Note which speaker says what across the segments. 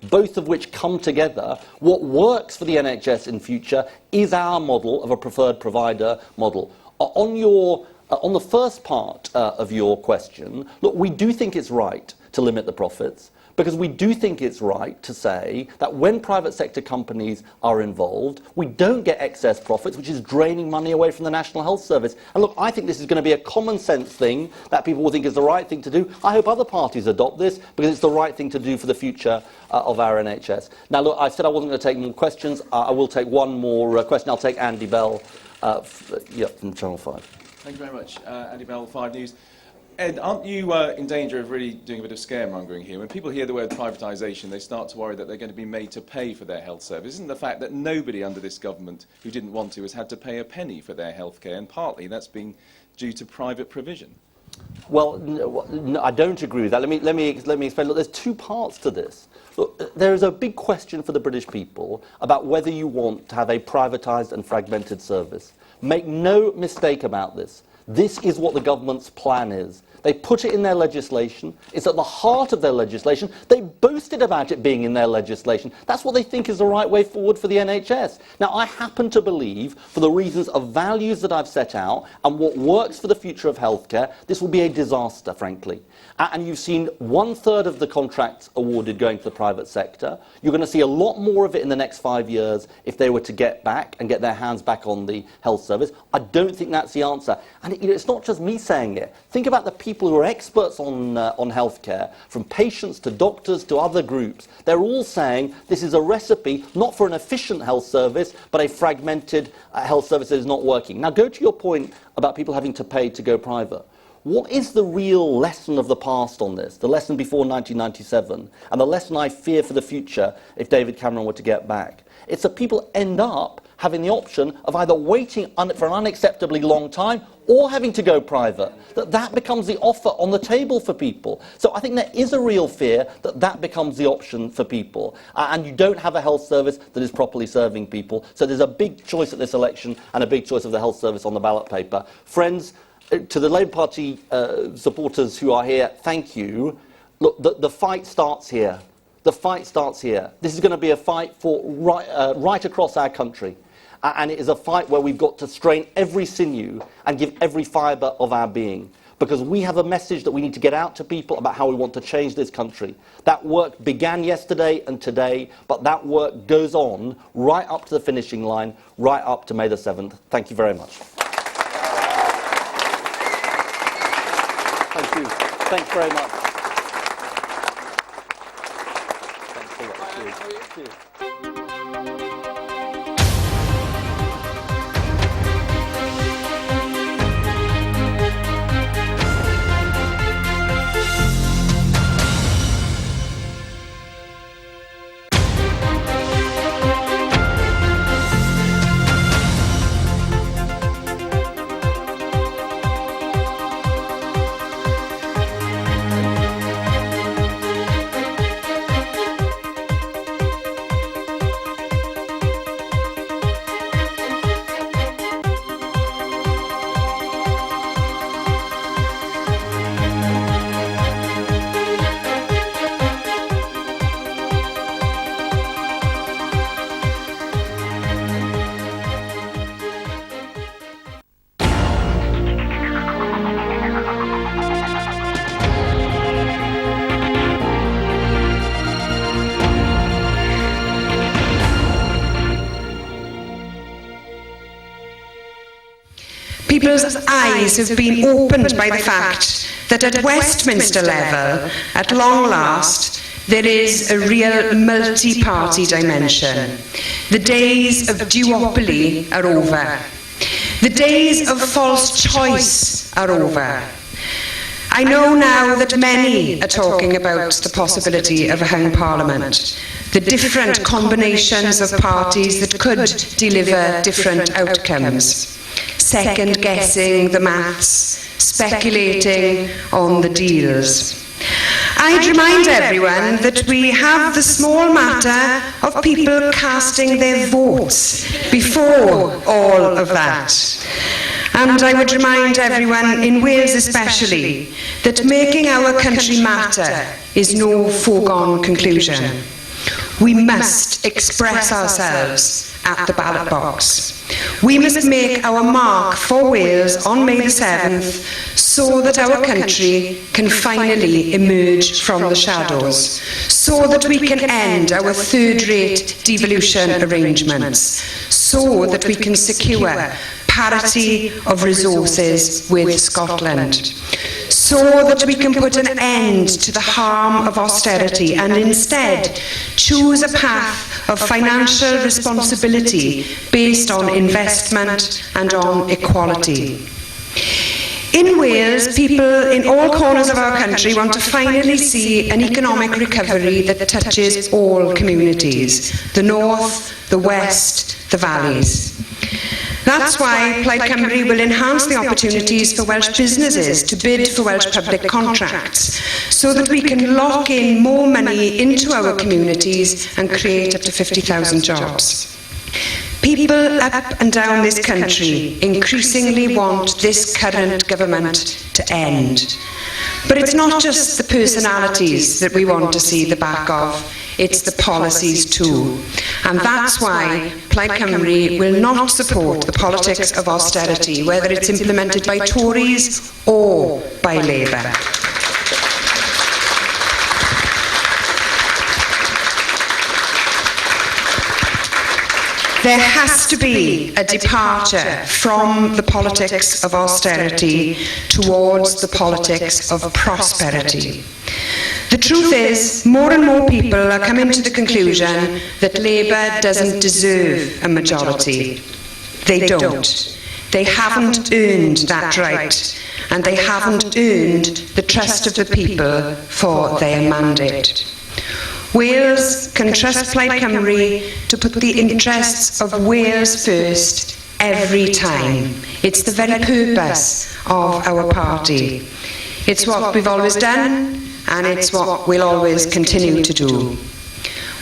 Speaker 1: both of which come together. What works for the NHS in future is our model of a preferred provider model. On the first part of your question, look, we do think it's right to limit the profits, because we do think it's right to say that when private sector companies are involved, we don't get excess profits, which is draining money away from the National Health Service. And look, I think this is going to be a common sense thing that people will think is the right thing to do. I hope other parties adopt this, because it's the right thing to do for the future of our NHS. Now, look, I said I wasn't going to take more questions. I will take one more question. I'll take Andy Bell from Channel 5.
Speaker 2: Thank you very much. Andy Bell, 5 News. Ed, aren't you in danger of really doing a bit of scaremongering here? When people hear the word privatisation, they start to worry that they're going to be made to pay for their health service. Isn't the fact that nobody under this government who didn't want to has had to pay a penny for their healthcare, and partly that's been due to private provision?
Speaker 1: Well, no, I don't agree with that. Let me explain. Look, there's two parts to this. Look, there is a big question for the British people about whether you want to have a privatised and fragmented service. Make no mistake about this. This is what the government's plan is. They put it in their legislation. It's at the heart of their legislation. They boasted about it being in their legislation. That's what they think is the right way forward for the NHS. Now, I happen to believe, for the reasons of values that I've set out and what works for the future of healthcare, this will be a disaster, frankly. And you've seen 1/3 of the contracts awarded going to the private sector. You're going to see a lot more of it in the next 5 years if they were to get back and get their hands back on the health service. I don't think that's the answer. And it's not just me saying it. Think about the people who are experts on healthcare, from patients to doctors to other groups. They're all saying this is a recipe not for an efficient health service, but a fragmented health service that is not working. Now, go to your point about people having to pay to go private. What is the real lesson of the past on this? The lesson before 1997, and the lesson I fear for the future if David Cameron were to get back? It's that people end up having the option of either waiting for an unacceptably long time or having to go private. That becomes the offer on the table for people. So I think there is a real fear that that becomes the option for people. And you don't have a health service that is properly serving people. So there's a big choice at this election and a big choice of the health service on the ballot paper. Friends, to the Labour Party supporters who are here, thank you. Look, the fight starts here. The fight starts here. This is going to be a fight for right across our country. And it is a fight where we've got to strain every sinew and give every fibre of our being. Because we have a message that we need to get out to people about how we want to change this country. That work began yesterday and today, but that work goes on right up to the finishing line, right up to May the 7th. Thank you very much. Thank you. Thanks very much. Thanks a lot. Cheers.
Speaker 3: People's eyes have been opened by the fact that at Westminster level, at long last, there is a real multi-party dimension. The days of duopoly are over. The days of false choice are over. I know now that many are talking about the possibility of a hung parliament, the different combinations of parties that could deliver different outcomes, second-guessing the maths, speculating on the deals. I'd remind everyone that we have the small matter of people casting their votes before all of that. And I would remind everyone, in Wales especially, that making our country matter is no foregone conclusion. We must express ourselves at the ballot box. We must make our mark for Wales on May the 7th so that our country can finally emerge from the shadows, so that we can end our third-rate devolution arrangements, so that we can secure parity of resources with Scotland, so that we can put an end to the harm of austerity and instead choose a path of financial responsibility based on investment and on equality. In Wales, people in all corners of our country want to finally see an economic recovery that touches all communities, the north, the west, the valleys. That's why Plaid Cymru will enhance the opportunities for Welsh businesses to bid for Welsh public contracts so that we can lock in more money into our communities and create up to 50,000 jobs. People up and down this country increasingly want this current government to end. But it's not just the personalities that we want to see the back of, it's the policies too. And that's why Plaid Cymru will not support the politics of austerity, whether it's implemented by Tories or by Labour. There has to be a departure from the politics of austerity towards the politics of prosperity. The truth is, more and more people are coming to the conclusion that Labour doesn't deserve a majority. They don't. They haven't earned that right, and they haven't earned the trust of the people for their mandate. Wales can trust Plaid Cymru to put the interests of Wales first every time. It's the very purpose of our party. It's what we've always done, and it's what we'll always continue to do.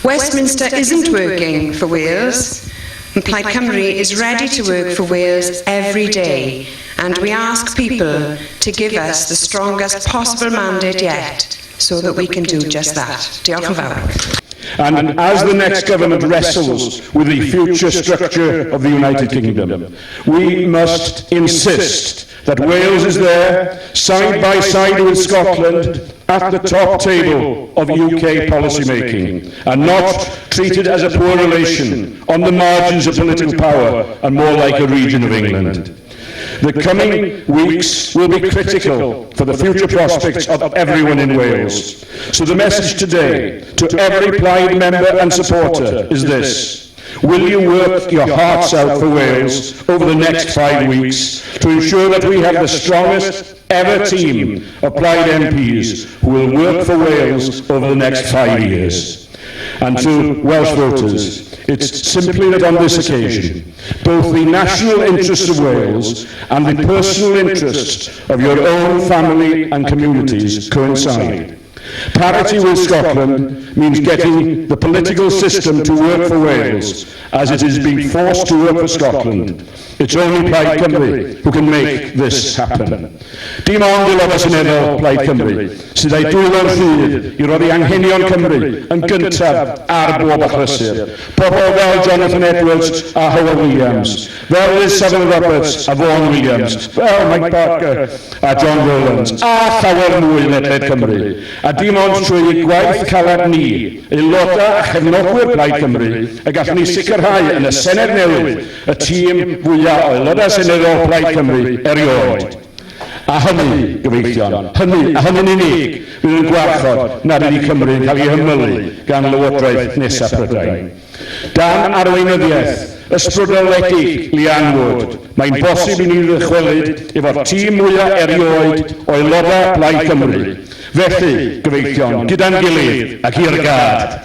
Speaker 3: Westminster isn't working for Wales, and Plaid Cymru is ready to work for Wales every day, and we ask people to give us the strongest possible mandate yet, so that we can do just that. Diolch yn fawr.
Speaker 4: And as the next government wrestles with the future structure of the United Kingdom, we must insist that Wales is there, side by side with Scotland, at the top table of UK policy making, and not treated as a poor relation on the margins of political power and more like a region of England. The coming weeks will be critical for the future prospects of everyone in Wales. So the message today to every Plaid member and supporter is this: will you work your hearts out for Wales over the next 5 weeks to ensure that we have the strongest ever team of Plaid MPs who will work for Wales over the next 5 years? And to Welsh voters, it's simply that on this occasion, both the national interests of Wales and the personal interests of your own family and communities coincide. Parity with Scotland means getting the political system to work for Wales, as it is being forced to work for Scotland. It's only Plaid Cymru who can make this happen. Dim ond aelodau seneddol Plaid Cymru sydd ei dwylo'n rhydd i roedd i anghenion Cymru yn gyntaf ar bob achlysur. Pobl fel Jonathan Edwards a Howard Williams, fel Liz Saville-Roberts a Vaughan Williams, fel Mike Parker a John Rowlands, a llawer mwy ledled Cymru. A dim ond trwy gwaith calad ni, aelodau a chefnogwyr Plaid Cymru, y gallwn ni sicrhau yn y Senedd newydd y tîm fwyaf o aelodau seneddol Plaid Cymru erioed. A hynny, gyfeillion, a hynny'n unig fydd yn gwarchod nad ydy Cymru yn cael ei hymylu gan lywodraeth nesaf Prydain. Dan arweinyddiaeth ysbrydoledig Leanne Wood, mae'n bosib i ni ddychwelyd efo'r tîm mwyaf erioed o aelodau Plaid Cymru. Felly, gyfeillion, gyda'n gilydd ac i'r gad.